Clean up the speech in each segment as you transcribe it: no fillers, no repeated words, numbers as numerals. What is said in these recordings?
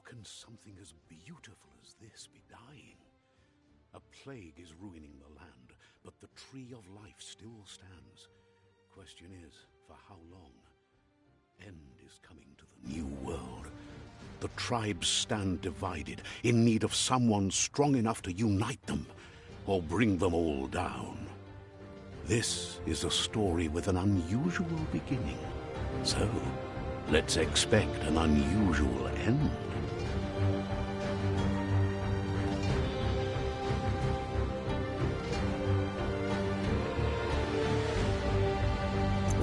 can something as beautiful as this be dying? A plague is ruining the land, but the tree of life still stands. Question is, for how long? End is coming to the new world. The tribes stand divided, in need of someone strong enough to unite them, or bring them all down. This is a story with an unusual beginning. So, let's expect an unusual end.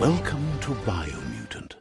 Welcome to Biomutant.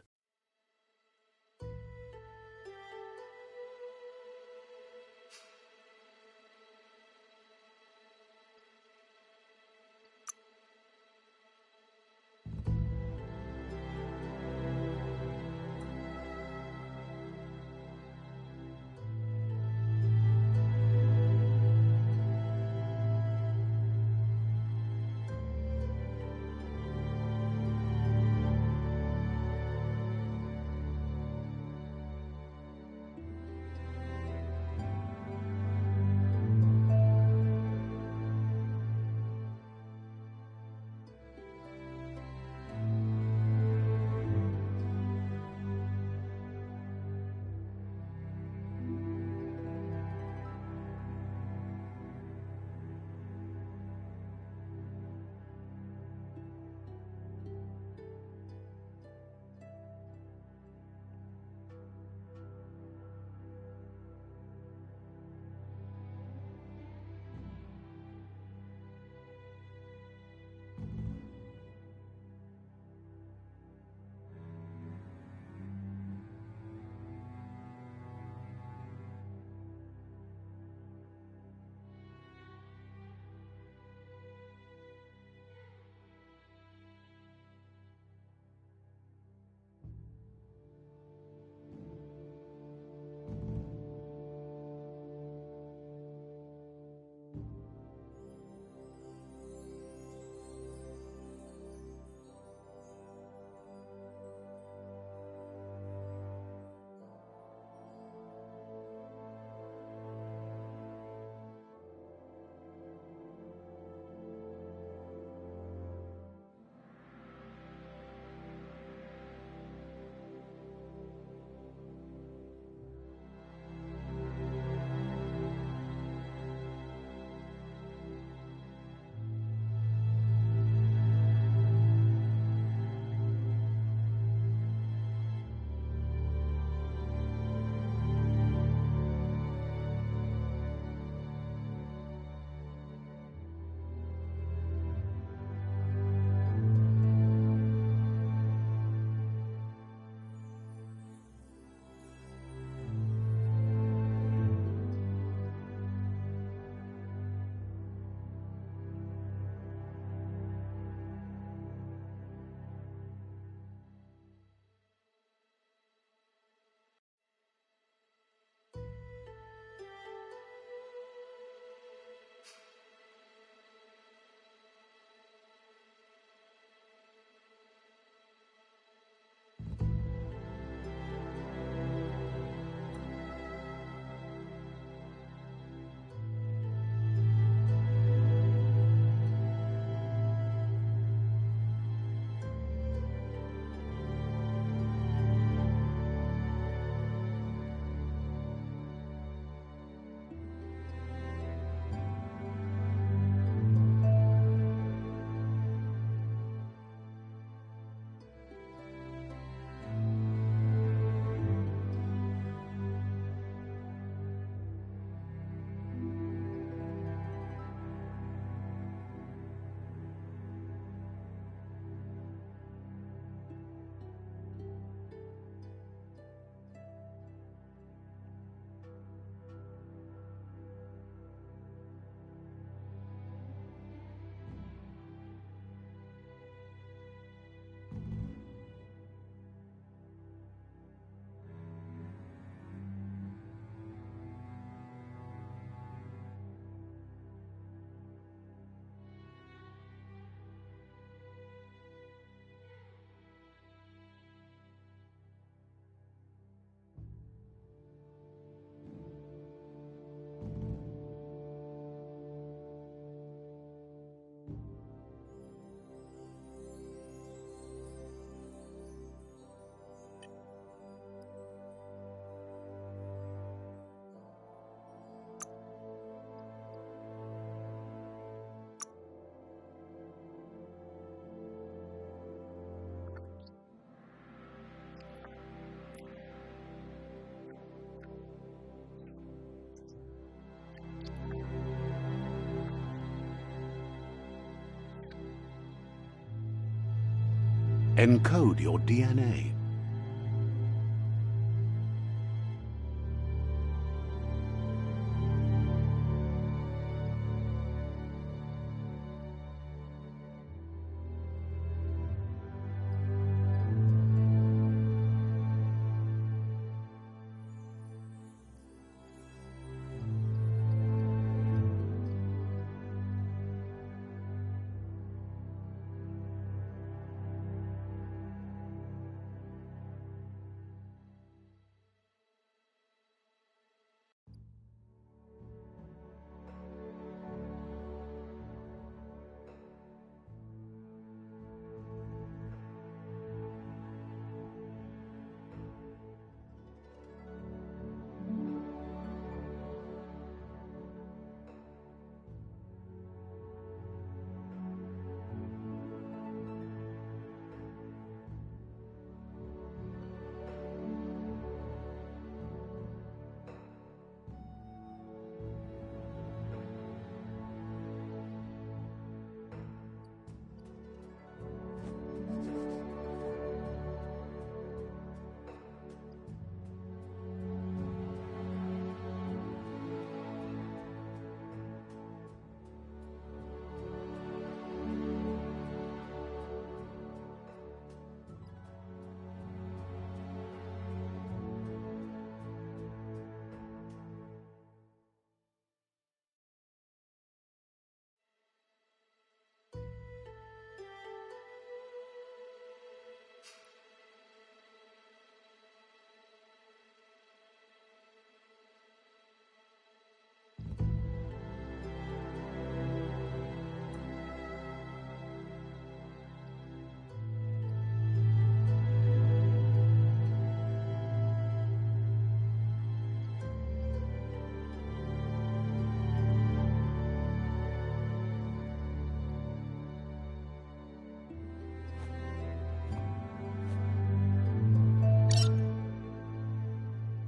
Encode your DNA.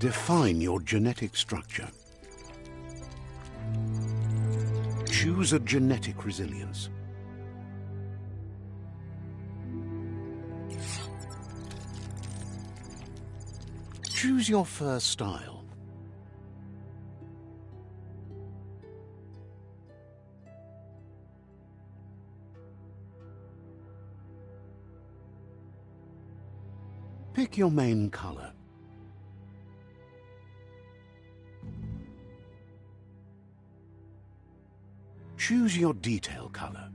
Define your genetic structure. Choose a genetic resilience. Choose your fur style. Pick your main color. Choose your detail color.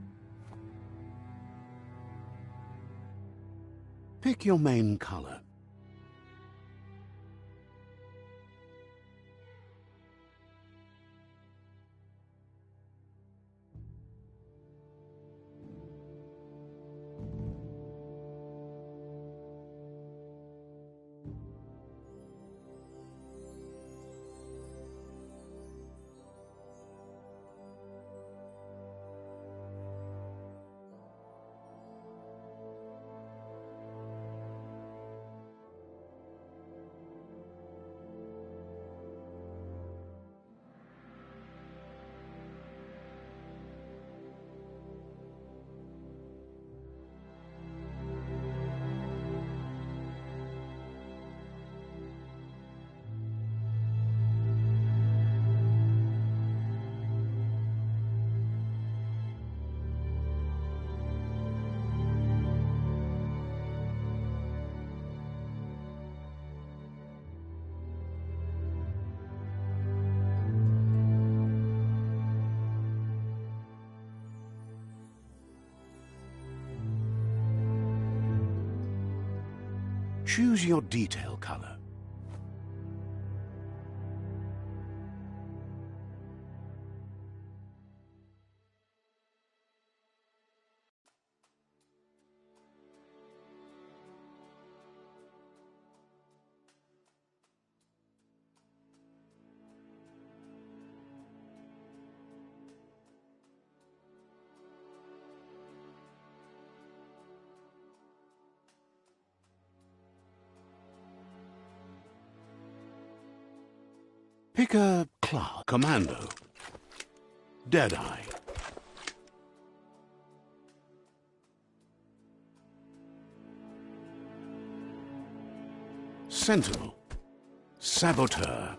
Pick your main color. Choose your detail color. Pick a class. Commando. Deadeye. Sentinel. Saboteur.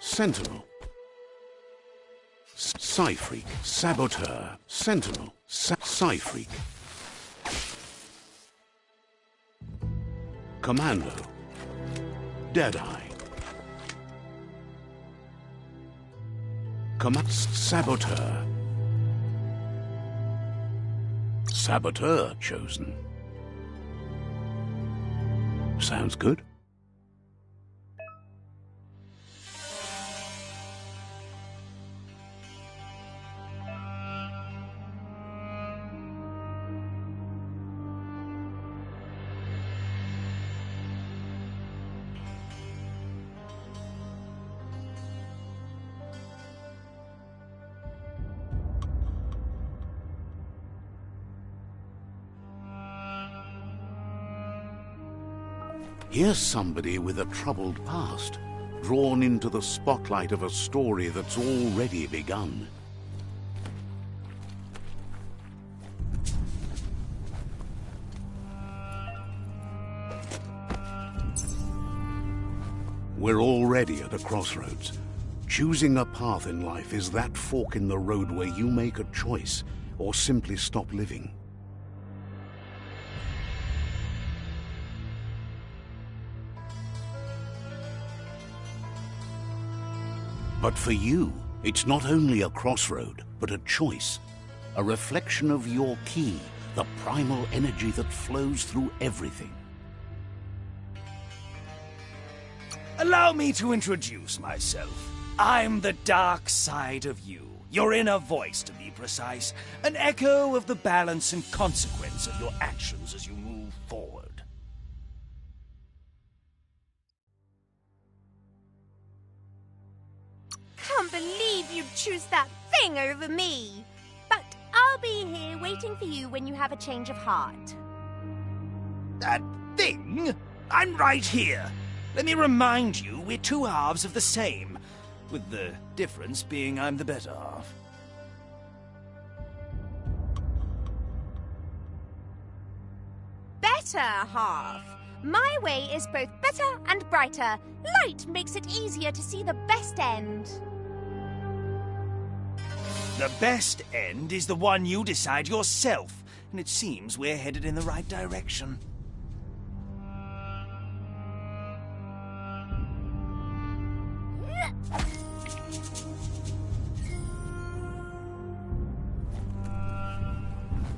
Sentinel. Psy-Freak. Saboteur. Sentinel. Psy-Freak. Commando. Deadeye. Saboteur. Saboteur chosen. Sounds good. Here's somebody with a troubled past, drawn into the spotlight of a story that's already begun. We're already at a crossroads. Choosing a path in life is that fork in the road where you make a choice or simply stop living. But for you, it's not only a crossroad, but a choice. A reflection of your key, the primal energy that flows through everything. Allow me to introduce myself. I'm the dark side of you. Your inner voice, to be precise. An echo of the balance and consequence of your actions as you move forward. Can't believe you'd choose that thing over me. But I'll be here waiting for you when you have a change of heart. That thing? I'm right here. Let me remind you, we're two halves of the same, with the difference being I'm the better half. Better half. My way is both better and brighter. Light makes it easier to see the best end. The best end is the one you decide yourself, and it seems we're headed in the right direction.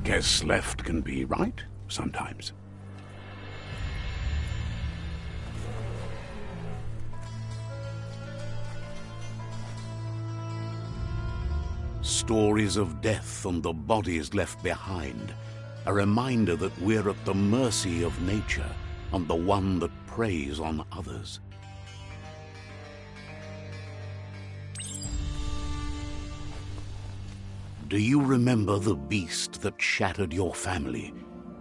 Guess left can be right sometimes. Stories of death and the bodies left behind, a reminder that we're at the mercy of nature and the one that preys on others. Do you remember the beast that shattered your family,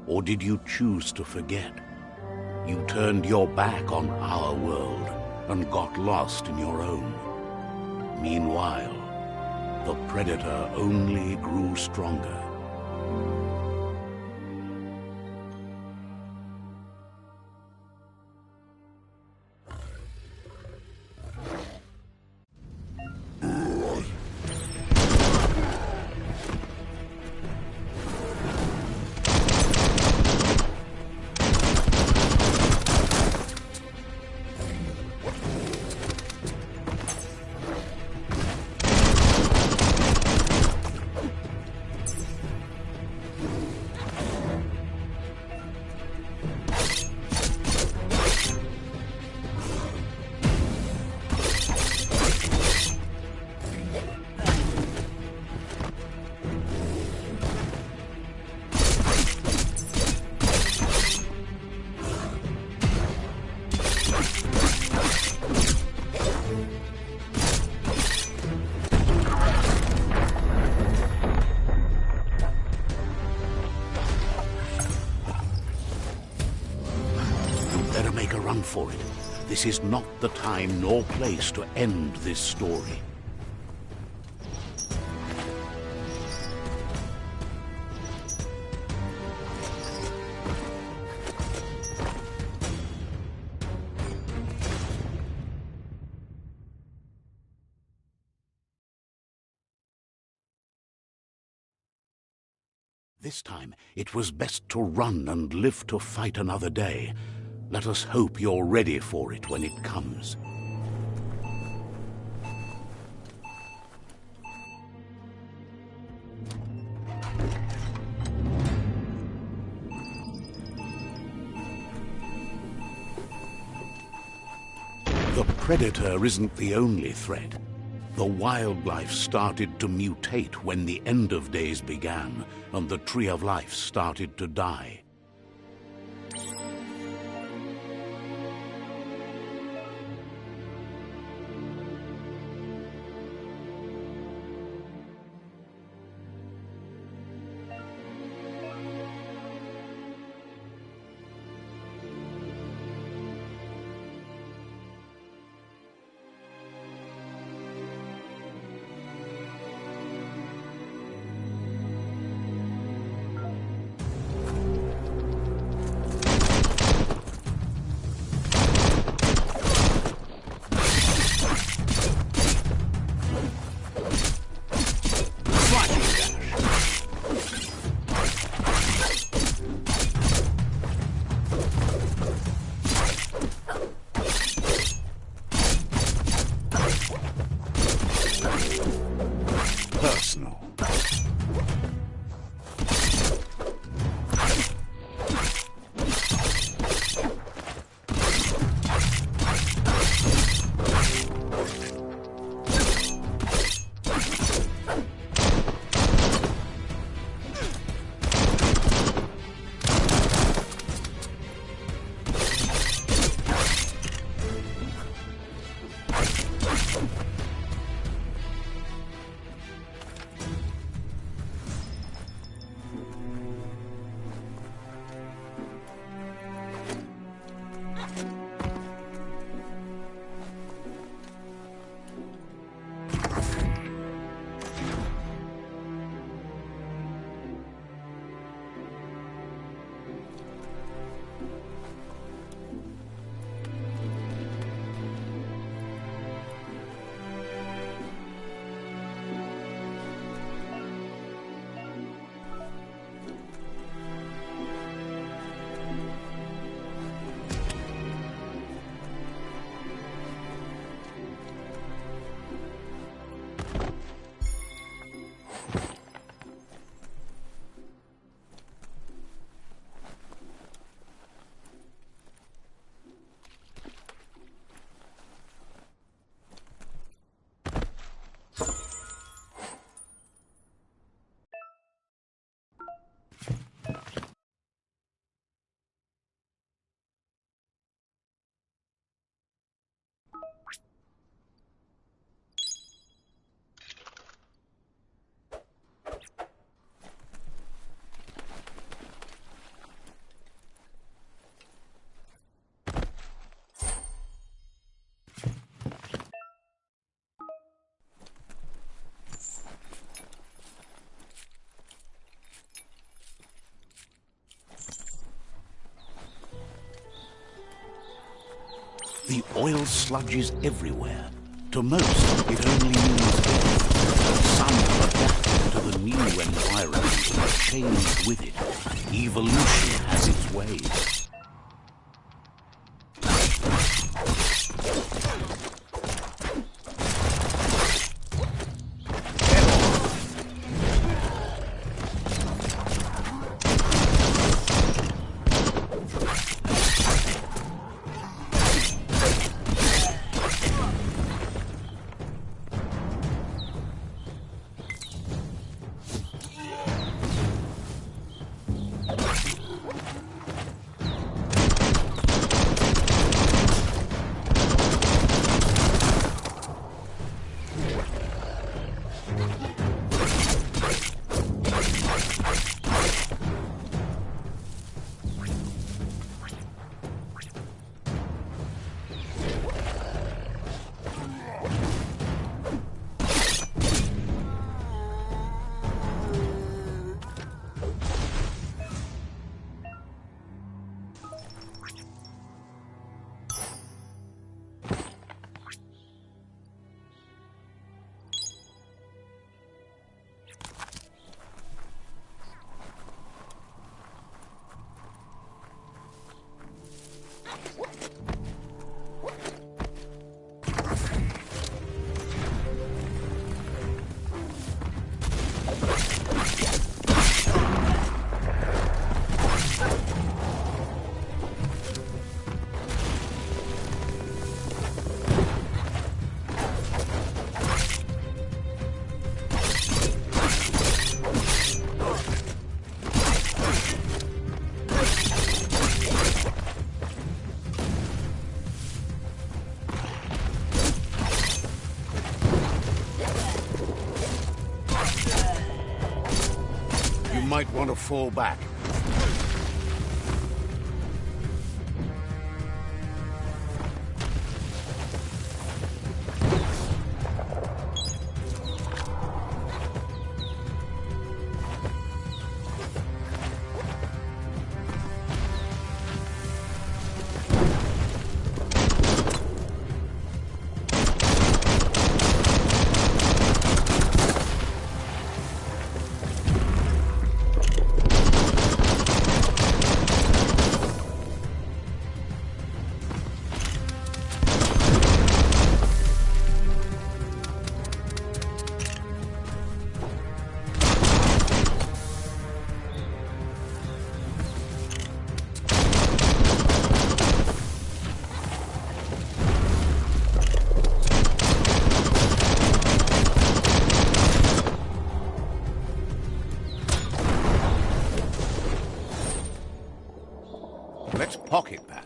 or did you choose to forget? You turned your back on our world and got lost in your own. Meanwhile, the predator only grew stronger. For it. this is not the time nor place to end this story. This time, it was best to run and live to fight another day. Let us hope you're ready for it when it comes. The Predator isn't the only threat. The wildlife started to mutate when the end of days began, and the Tree of Life started to die. Personal. The oil sludge is everywhere. To most, it only means death. Some have adapted to the new environment and changed with it. Evolution has its ways. might want to fall back. Let's pocket that.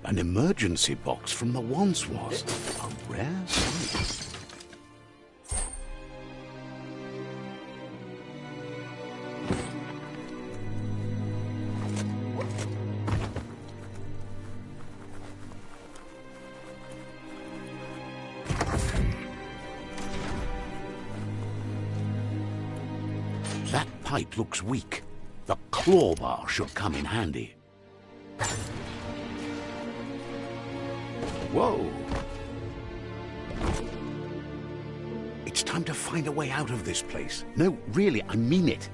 An emergency box from the once was. A rare sight. That pipe looks weak. The claw bar should come in handy. Whoa! It's time to find a way out of this place. No, really, I mean it.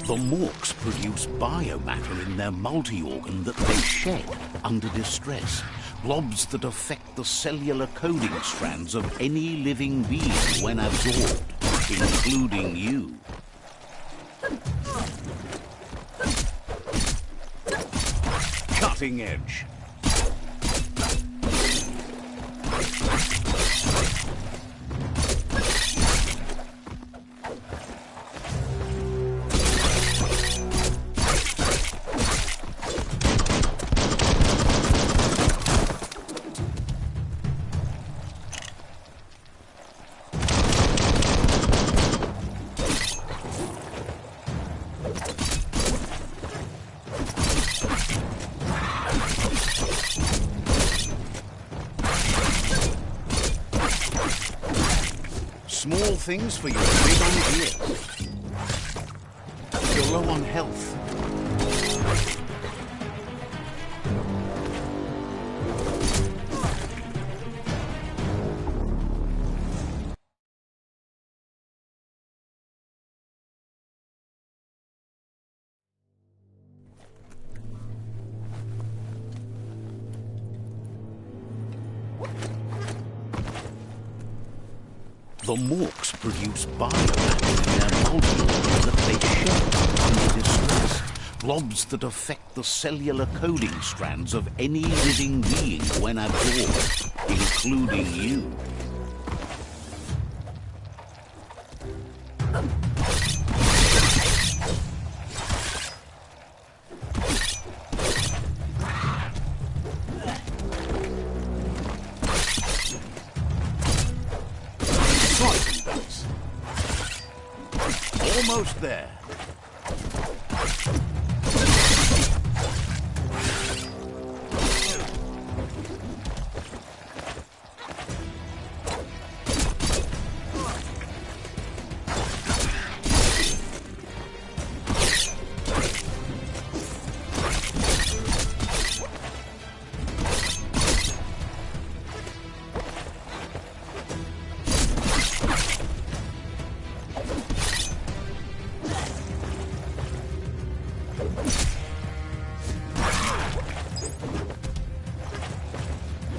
The Morks produce biomatter in their multi-organ that they shed under distress. Blobs that affect the cellular coding strands of any living being when absorbed, including you. Cutting edge. Small things for your big ideas. You're low on health. The Morks produce biomatter in their multi-organ that they shed under distress. Blobs that affect the cellular coding strands of any living being when absorbed, including you. Almost there.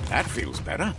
That feels better.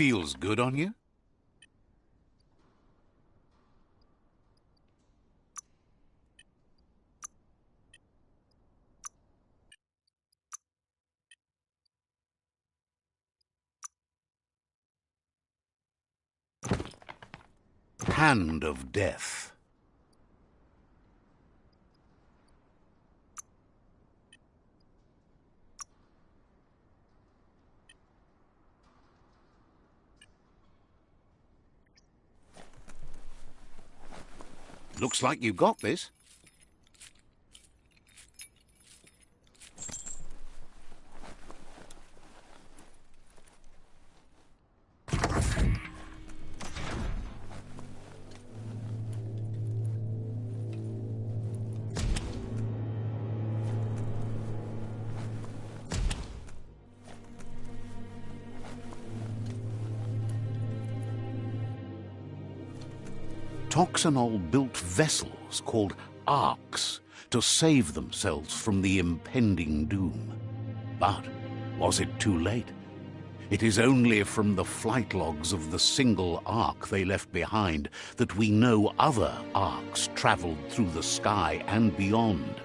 Feels good on you? Hand of Death. Looks like you got this. Toxanol built vessels called arks to save themselves from the impending doom. But was it too late? It is only from the flight logs of the single ark they left behind that we know other arks traveled through the sky and beyond.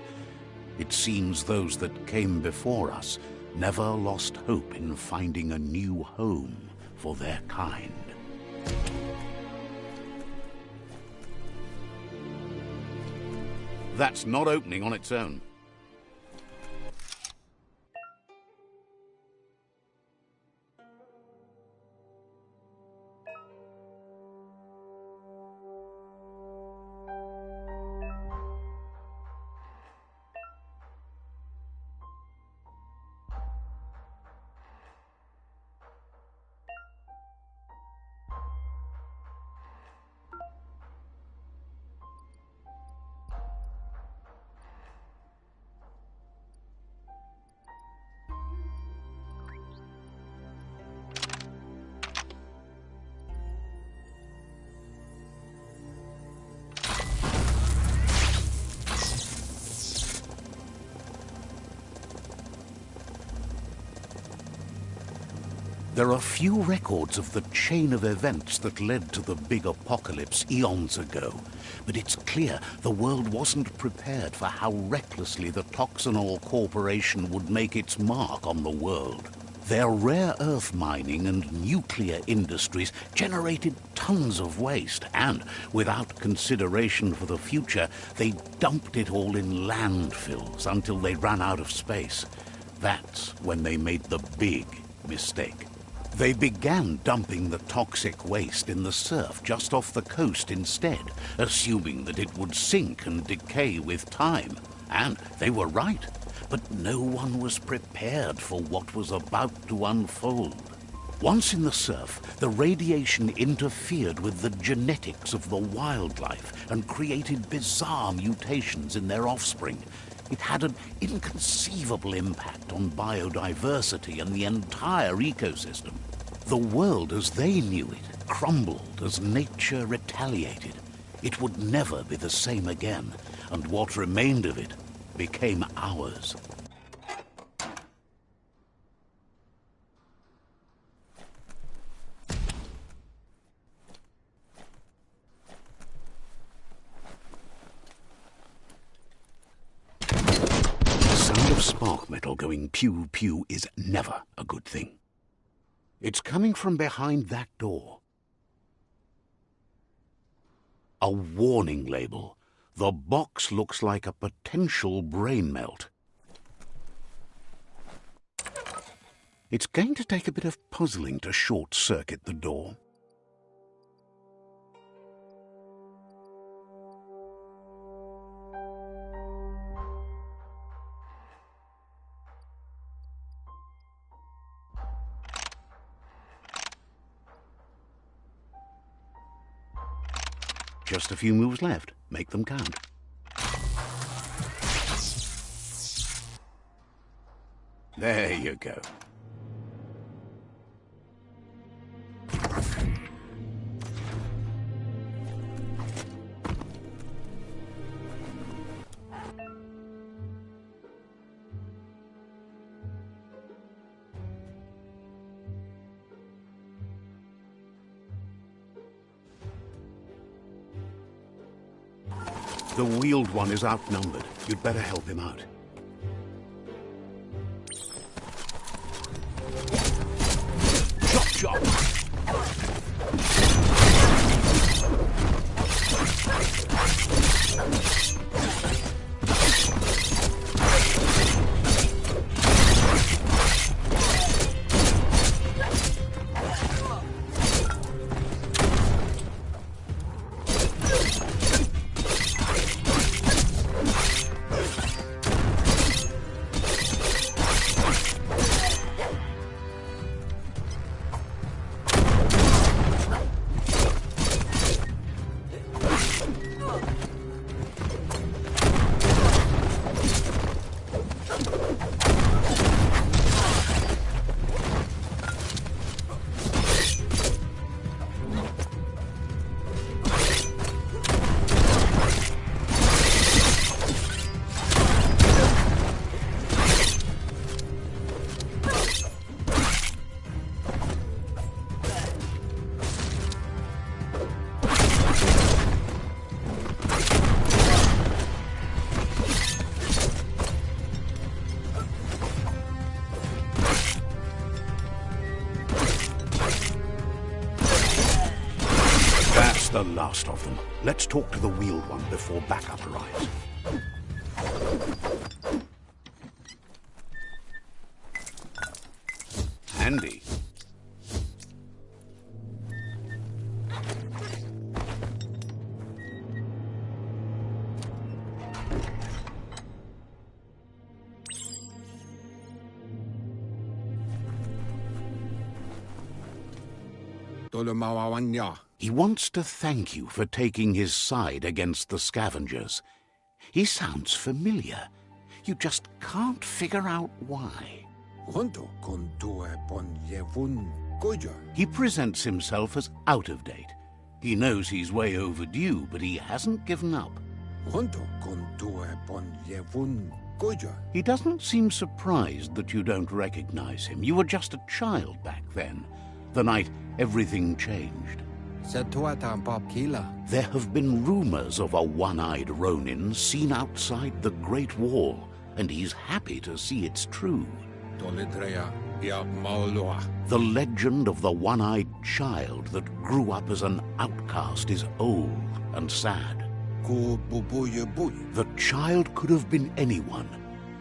It seems those that came before us never lost hope in finding a new home for their kind. That's not opening on its own. There are few records of the chain of events that led to the big apocalypse eons ago, but it's clear the world wasn't prepared for how recklessly the Toxanol Corporation would make its mark on the world. Their rare earth mining and nuclear industries generated tons of waste, and without consideration for the future, they dumped it all in landfills until they ran out of space. That's when they made the big mistake. They began dumping the toxic waste in the surf just off the coast instead, assuming that it would sink and decay with time. And they were right, but no one was prepared for what was about to unfold. Once in the surf, the radiation interfered with the genetics of the wildlife and created bizarre mutations in their offspring. It had an inconceivable impact on biodiversity and the entire ecosystem. The world as they knew it crumbled as nature retaliated. It would never be the same again, and what remained of it became ours. Spark metal going pew-pew is never a good thing. It's coming from behind that door. A warning label. The box looks like a potential brain melt. It's going to take a bit of puzzling to short-circuit the door. Just a few moves left. Make them count. There you go. The Wheeled One is outnumbered. You'd better help him out. Chop, chop! The last of them. Let's talk to the Wheeled One before backup arrives. Handy. He wants to thank you for taking his side against the scavengers. He sounds familiar. You just can't figure out why. He presents himself as out of date. He knows he's way overdue, but he hasn't given up. He doesn't seem surprised that you don't recognize him. You were just a child back then, the night everything changed. There have been rumors of a one-eyed Ronin seen outside the Great Wall, and he's happy to see it's true. The legend of the one-eyed child that grew up as an outcast is old and sad. The child could have been anyone,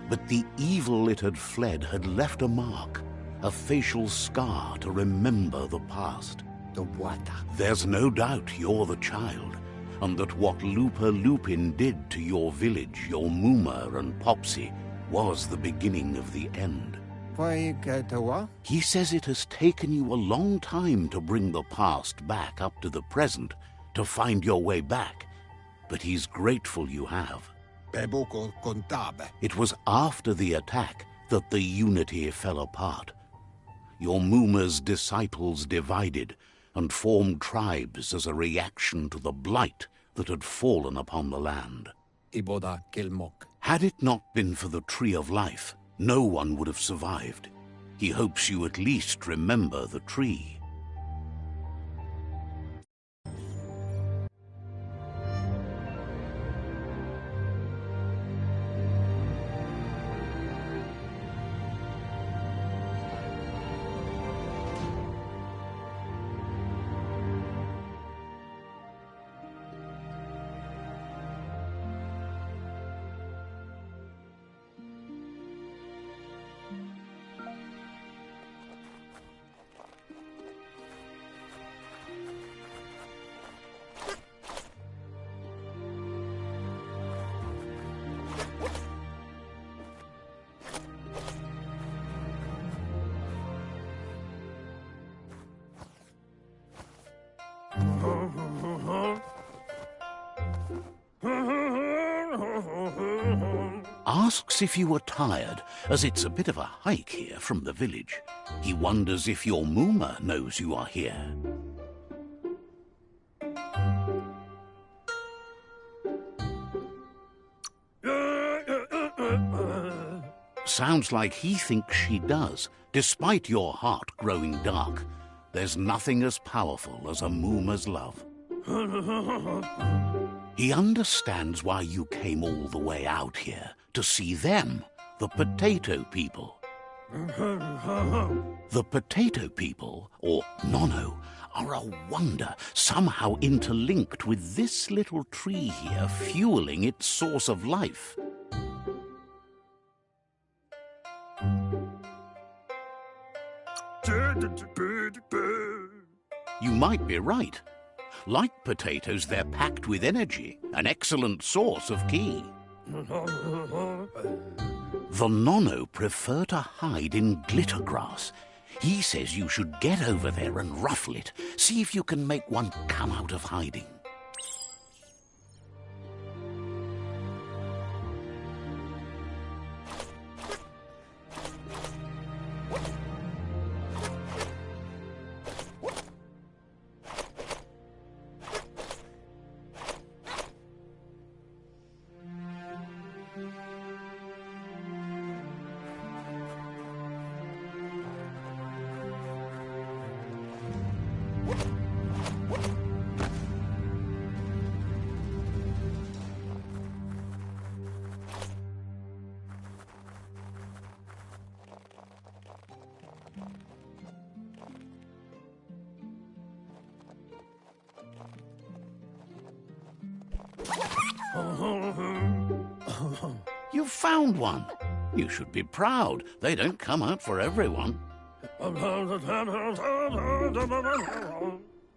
but the evil it had fled had left a mark, a facial scar to remember the past. There's no doubt you're the child, and that what Lupa Lupin did to your village, your Muma and Popsy, was the beginning of the end. He says it has taken you a long time to bring the past back up to the present, to find your way back, but he's grateful you have. It was after the attack that the unity fell apart. Your Muma's disciples divided and formed tribes as a reaction to the blight that had fallen upon the land. Had it not been for the Tree of Life, no one would have survived. He hopes you at least remember the tree. Asks if you were tired, as it's a bit of a hike here from the village. He wonders if your Muma knows you are here. Sounds like he thinks she does, despite your heart growing dark. There's nothing as powerful as a Muma's love. He understands why you came all the way out here, to see them, the potato people. The potato people, or Nono, are a wonder, somehow interlinked with this little tree here, fueling its source of life. You might be right. Like potatoes, they're packed with energy, an excellent source of ki. The Nono prefer to hide in glitter grass. He says you should get over there and ruffle it. See if you can make one come out of hiding. You found one. You should be proud. They don't come out for everyone.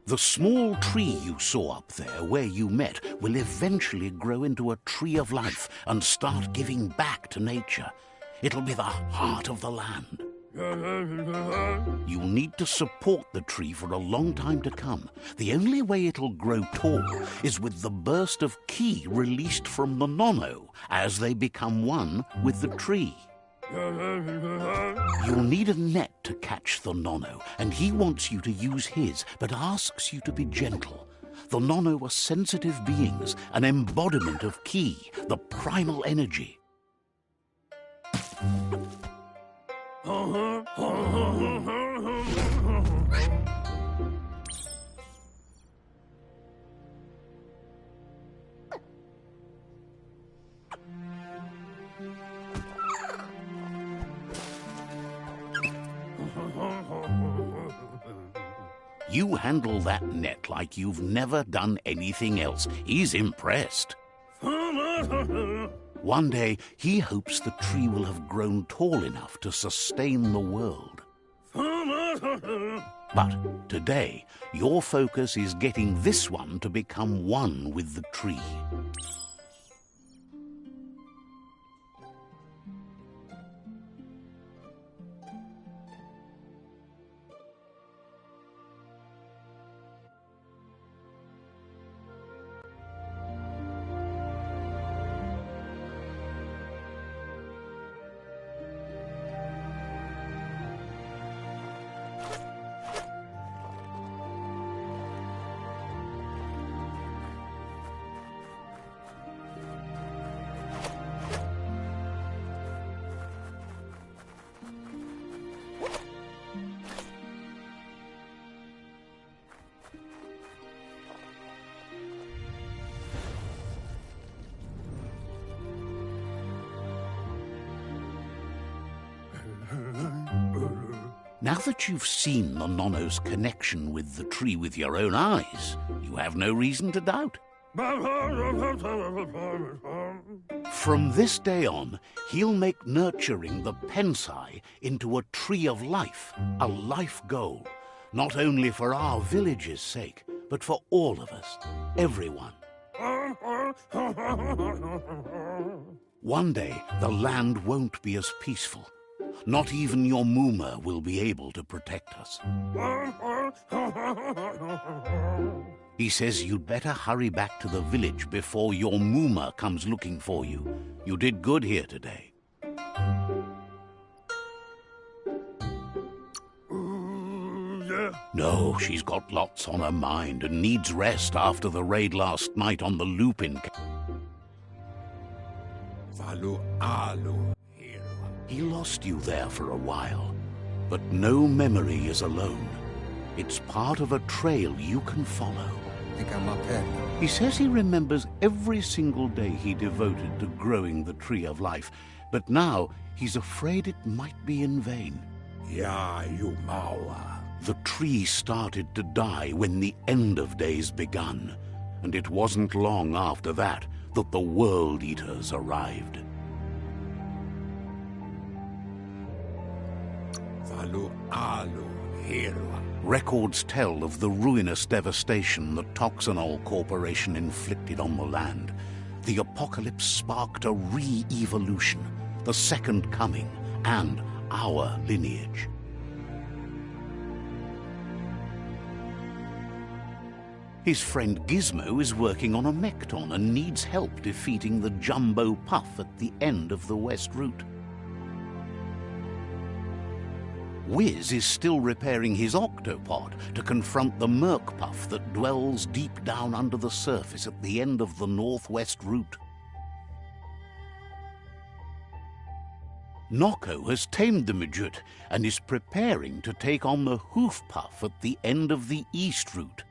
The small tree you saw up there where you met will eventually grow into a tree of life and start giving back to nature. It'll be the heart of the land. You'll need to support the tree for a long time to come. The only way it'll grow tall is with the burst of ki released from the Nono as they become one with the tree. You'll need a net to catch the Nono, and he wants you to use his, but asks you to be gentle. The Nono are sensitive beings, an embodiment of ki, the primal energy. You handle that net like you've never done anything else. He's impressed. One day, he hopes the tree will have grown tall enough to sustain the world. But today, your focus is getting this one to become one with the tree. Now that you've seen the Nono's connection with the tree with your own eyes, you have no reason to doubt. From this day on, he'll make nurturing the Pensai into a tree of life, a life goal, not only for our village's sake, but for all of us, everyone. One day, the land won't be as peaceful. Not even your Muma will be able to protect us. He says you'd better hurry back to the village before your Muma comes looking for you. You did good here today. No, she's got lots on her mind and needs rest after the raid last night on the Lupin. He lost you there for a while, but no memory is alone. It's part of a trail you can follow. He says he remembers every single day he devoted to growing the Tree of Life, but now he's afraid it might be in vain. Ya Yumawa. The tree started to die when the end of days begun, and it wasn't long after that that the World Eaters arrived. Valu alu hirwa. Records tell of the ruinous devastation the Toxanol Corporation inflicted on the land. The apocalypse sparked a re-evolution, the Second Coming, and our lineage. His friend Gizmo is working on a Mekton and needs help defeating the Jumbo Puff at the end of the West Route. Wiz is still repairing his octopod to confront the Merc Puff that dwells deep down under the surface at the end of the Northwest Route. Noko has tamed the Midget and is preparing to take on the Hoof Puff at the end of the East Route.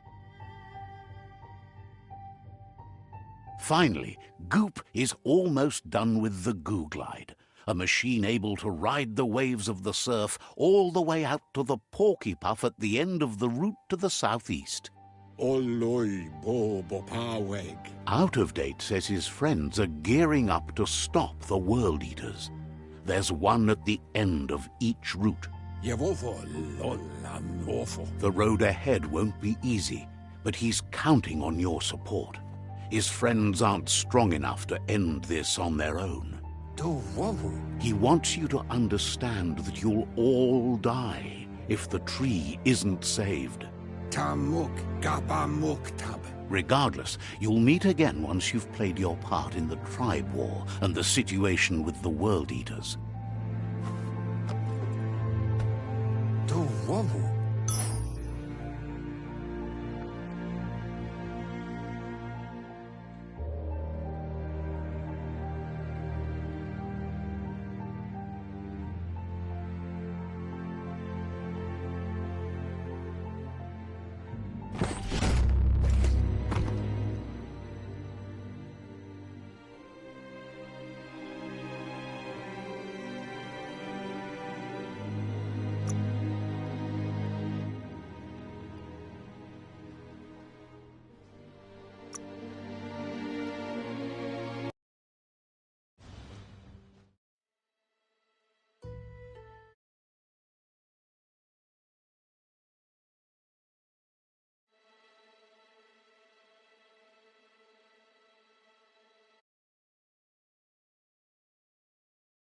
Finally, Goop is almost done with the Googlide, a machine able to ride the waves of the surf all the way out to the Porky Puff at the end of the route to the southeast. Oloi bo bopaweg. Out of Date says his friends are gearing up to stop the World Eaters. There's one at the end of each route. Yevofo lola nofo. The road ahead won't be easy, but he's counting on your support. His friends aren't strong enough to end this on their own. He wants you to understand that you'll all die if the tree isn't saved. Tamuk gabamuk tab. Regardless, you'll meet again once you've played your part in the tribe war and the situation with the World Eaters. Wavu.